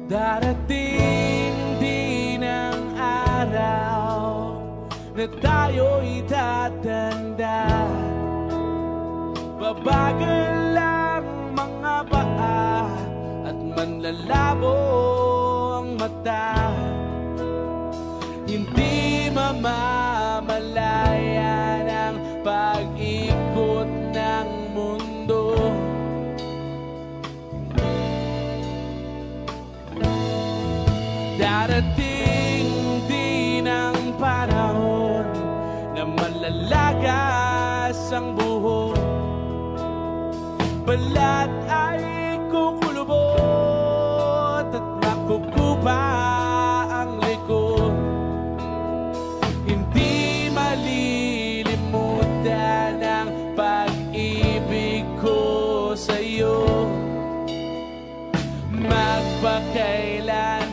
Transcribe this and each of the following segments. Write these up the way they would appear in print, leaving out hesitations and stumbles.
Darating din ang araw na tayo'y tatanda. Babagal lang mga paa at manlalabo ang mata. Hindi mamamalayan ang pag-ikot ng mundo. Darating din ang panahon na malalagas ang buhok. Balat ay kukulubot at makukupa ang likod. Hindi malilimutan ang pag-ibig ko sa'yo. Magpakailanman.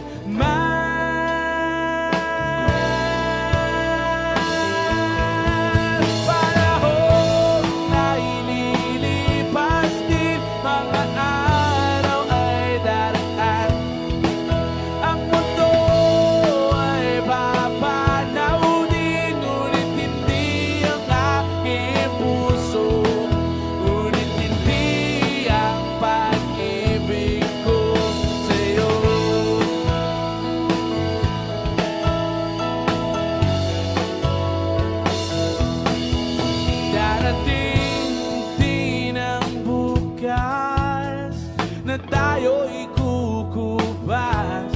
Na tayo'y kukubas,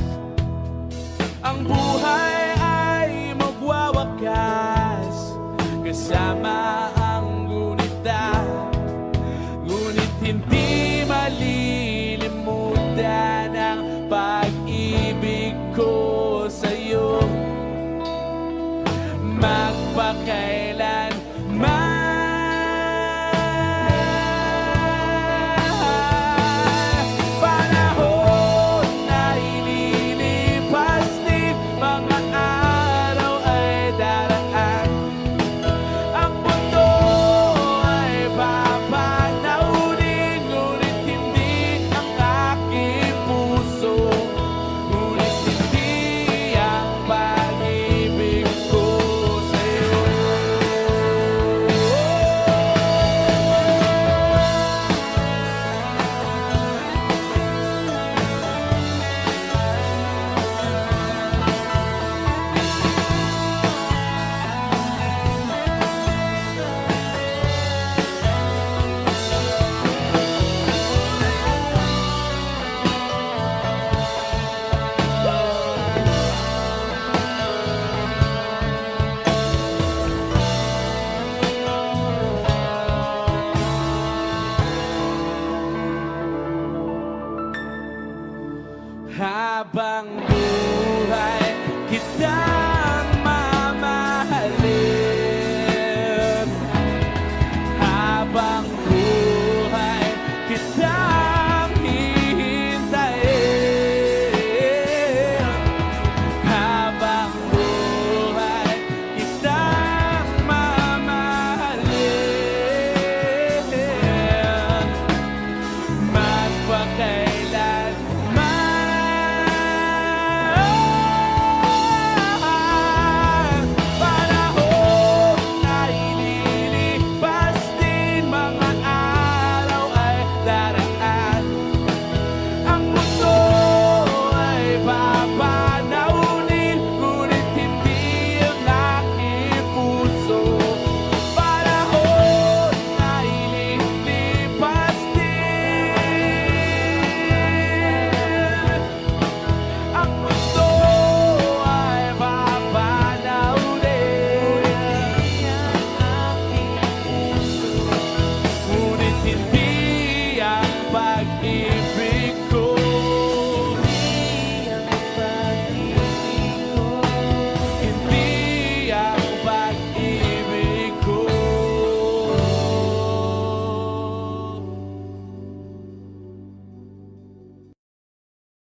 ang buhay ay magwawakas kasama ang gunita. Ngunit hindi malilimutan ang pag-ibig ko sa'yo. Magpakailanman. Habang buhay kita